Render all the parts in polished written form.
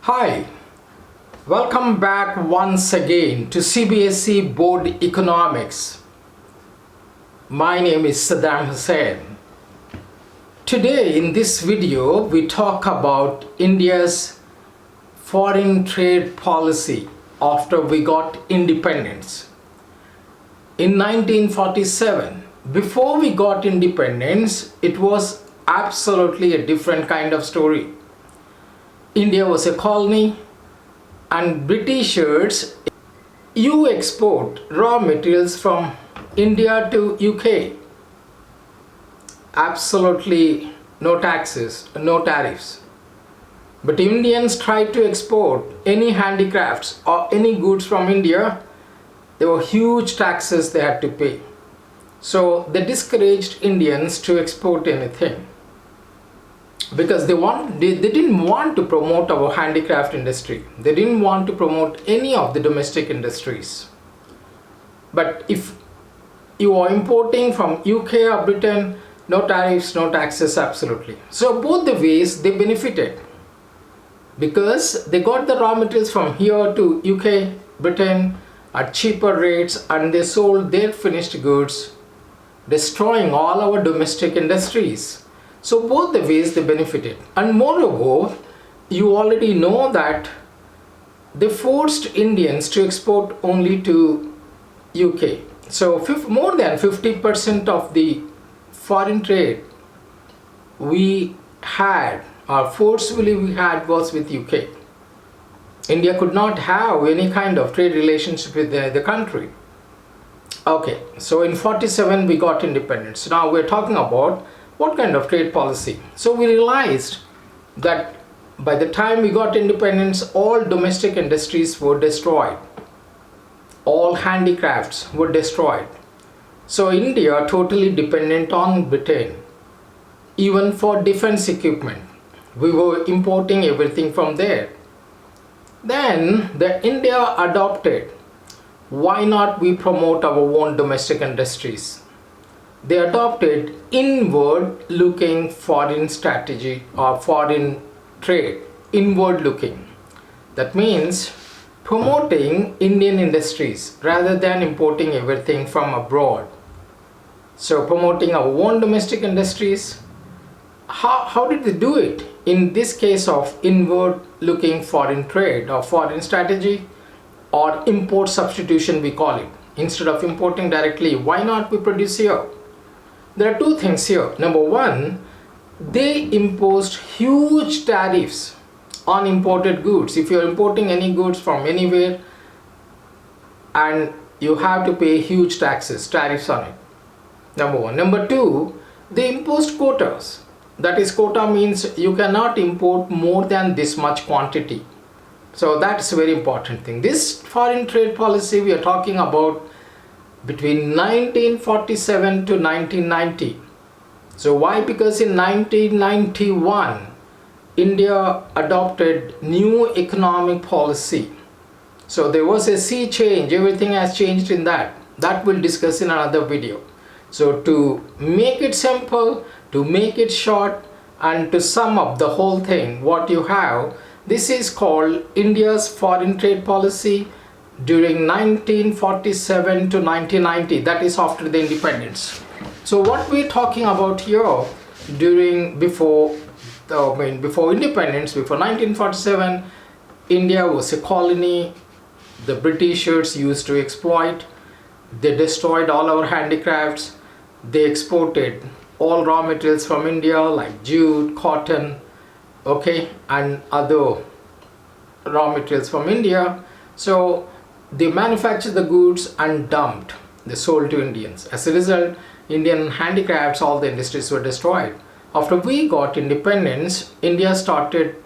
Hi, welcome back once again to CBSE Board Economics. My name is Saddam Hussain. Today in this video we talk about India's foreign trade policy after we got independence. In 1947, before we got independence, it was absolutely a different kind of story. India was a colony and Britishers, you export raw materials from India to UK. Absolutely no taxes, no tariffs. But Indians tried to export any handicrafts or any goods from India. There were huge taxes they had to pay. So they discouraged Indians to export anything, because they didn't want to promote our handicraft industry. They didn't want to promote any of the domestic industries. But if you are importing from UK or Britain, no tariffs, no taxes, absolutely. So both the ways they benefited, because they got the raw materials from here to UK, Britain at cheaper rates, and they sold their finished goods, destroying all our domestic industries. So both the ways they benefited. And moreover, you already know that they forced Indians to export only to UK. So more than 50% of the foreign trade we had, or forcefully we had, was with UK. India could not have any kind of trade relationship with the country. Okay, so in 47 we got independence. Now we're talking about what kind of trade policy. So we realized that by the time we got independence, all domestic industries were destroyed. All handicrafts were destroyed. So India totally dependent on Britain. Even for defense equipment, we were importing everything from there. Then India adopted, why not we promote our own domestic industries? They adopted inward looking foreign strategy or foreign trade. Inward looking. That means promoting Indian industries rather than importing everything from abroad. So promoting our own domestic industries. How did they do it? In this case of inward looking foreign trade or foreign strategy, or import substitution we call it. Instead of importing directly, why not we produce here? There are two things here. Number one, they imposed huge tariffs on imported goods. If you're importing any goods from anywhere, and you have to pay huge tariffs on it. Number one. Number two, they imposed quotas. That is, quota means you cannot import more than this much quantity. So that's a very important thing. This foreign trade policy we are talking about between 1947 to 1990. So why? Because in 1991, India adopted new economic policy. So there was a sea change. Everything has changed in that. That we'll discuss in another video. So to make it simple, to make it short, and to sum up the whole thing, what you have, this is called India's foreign trade policy during 1947 to 1990, that is after the independence. So what we're talking about here, before independence, before 1947, India was a colony. The Britishers used to exploit. They destroyed all our handicrafts. They exported all raw materials from India like jute, cotton, okay, and other raw materials from India. So they manufactured the goods and dumped. They sold to Indians. As a result, Indian handicrafts, all the industries were destroyed. After we got independence, India started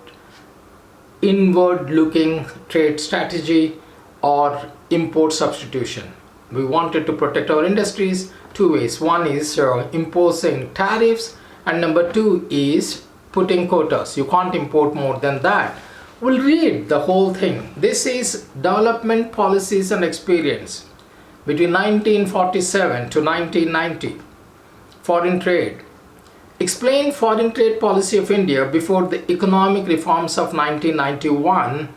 inward looking trade strategy or import substitution. We wanted to protect our industries two ways. One is imposing tariffs, and number two is putting quotas. You can't import more than that. We'll read the whole thing. This is development policies and experience between 1947 to 1990. Foreign trade. Explain foreign trade policy of India before the economic reforms of 1991,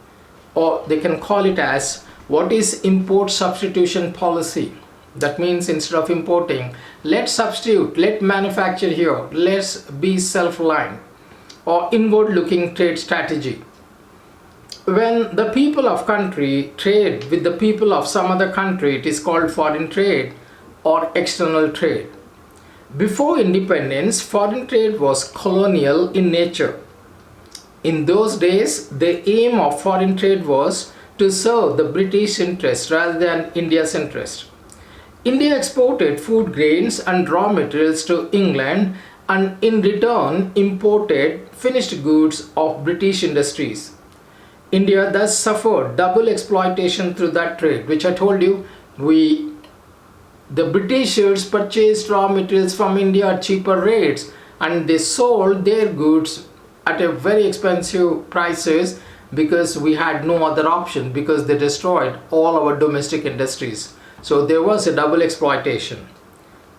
or they can call it as what is import substitution policy. That means instead of importing, let's substitute, let manufacture here, let's be self-reliant, or inward looking trade strategy. When the people of country trade with the people of some other country, it is called foreign trade or external trade. Before independence, foreign trade was colonial in nature. In those days, the aim of foreign trade was to serve the British interest rather than India's interest. India exported food grains and raw materials to England and in return imported finished goods of British industries. India thus suffered double exploitation through that trade, which I told you, the Britishers purchased raw materials from India at cheaper rates and they sold their goods at a very expensive prices because we had no other option, because they destroyed all our domestic industries. So there was a double exploitation.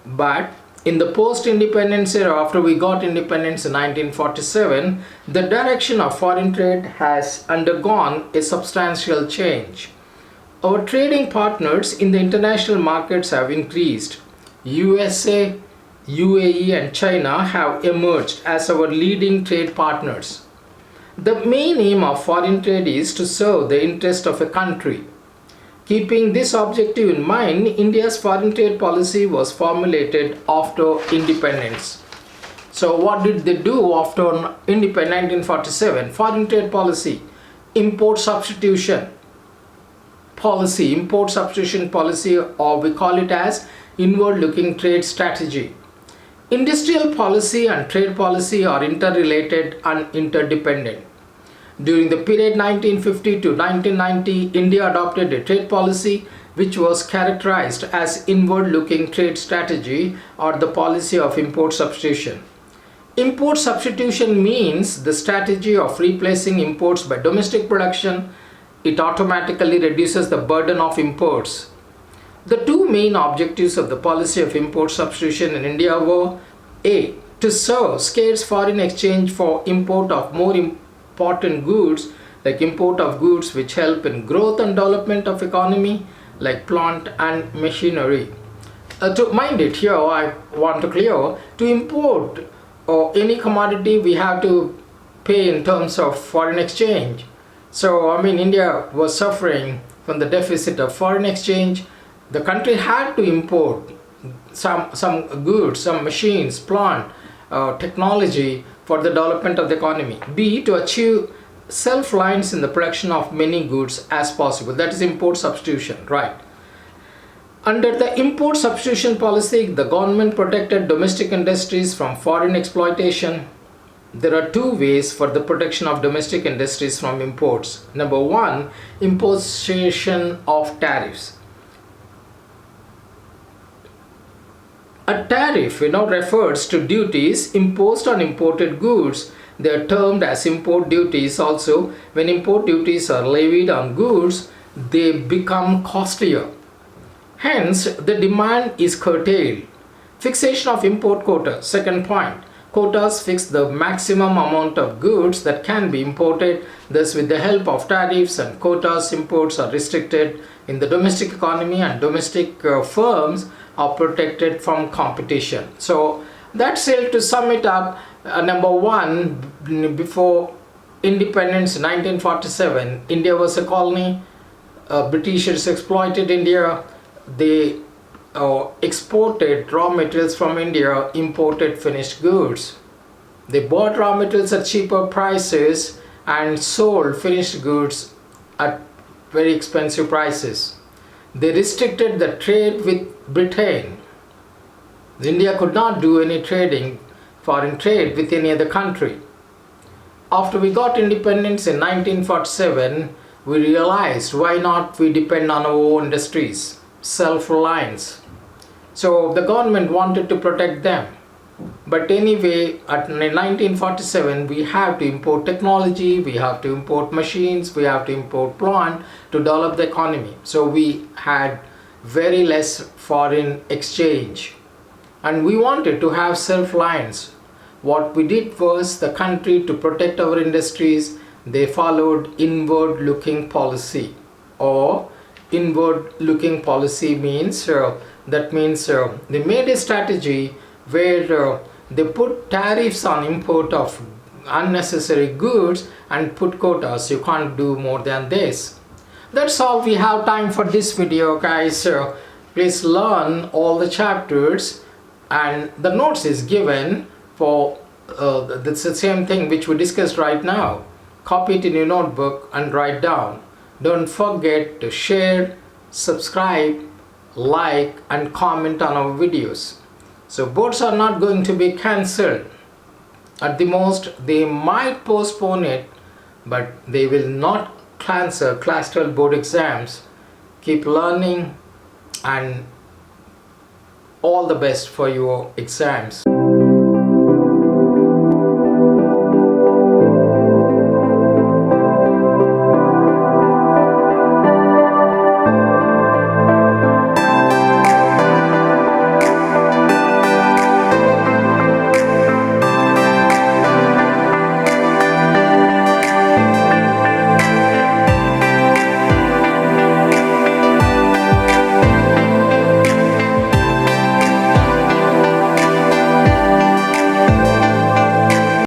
But in the post-independence era, after we got independence in 1947, the direction of foreign trade has undergone a substantial change. Our trading partners in the international markets have increased. USA, UAE and China have emerged as our leading trade partners. The main aim of foreign trade is to serve the interest of a country. Keeping this objective in mind, India's foreign trade policy was formulated after independence. So what did they do after 1947? Foreign trade policy, import substitution policy, or we call it as inward looking trade strategy. Industrial policy and trade policy are interrelated and interdependent. During the period 1950 to 1990, India adopted a trade policy which was characterized as inward-looking trade strategy or the policy of import substitution. Import substitution means the strategy of replacing imports by domestic production. It automatically reduces the burden of imports. The two main objectives of the policy of import substitution in India were A. To serve scarce foreign exchange for import of more important goods, like import of goods which help in growth and development of economy, like plant and machinery. To mind it here, I want to clear, to import any commodity we have to pay in terms of foreign exchange. So India was suffering from the deficit of foreign exchange. The country had to import some goods, some machines, plant, technology for the development of the economy. B, to achieve self-reliance in the production of many goods as possible. That is import substitution, right? Under the import substitution policy, the government protected domestic industries from foreign exploitation. There are two ways for the protection of domestic industries from imports. Number one, imposition of tariffs. A tariff refers to duties imposed on imported goods. They are termed as import duties also. When import duties are levied on goods, they become costlier. Hence, the demand is curtailed. Fixation of import quota. Second point. Quotas fix the maximum amount of goods that can be imported. Thus, with the help of tariffs and quotas, imports are restricted in the domestic economy and domestic firms are protected from competition. So that's it. To sum it up, number one, before independence 1947, India was a colony. Britishers exploited India. They exported raw materials from India, imported finished goods. They bought raw materials at cheaper prices and sold finished goods at very expensive prices. They restricted the trade with Britain. India could not do any foreign trade with any other country. After we got independence in 1947, we realized why not we depend on our own industries, self-reliance. So the government wanted to protect them. But anyway, in 1947, we have to import technology, we have to import machines, we have to import plant to develop the economy. So we had very less foreign exchange. And we wanted to have self-reliance. what we did was, the country, to protect our industries, they followed inward looking policy. Or inward looking policy means they made a strategy where they put tariffs on import of unnecessary goods and put quotas. You can't do more than this. That's all we have time for this video, guys. Please learn all the chapters, and the notes is given for that's the same thing which we discussed right now. Copy it in your notebook and write down. Don't forget to share, subscribe, like and comment on our videos. So boards are not going to be cancelled. At the most, they might postpone it, but they will not cancel class 12 board exams. Keep learning, and all the best for your exams.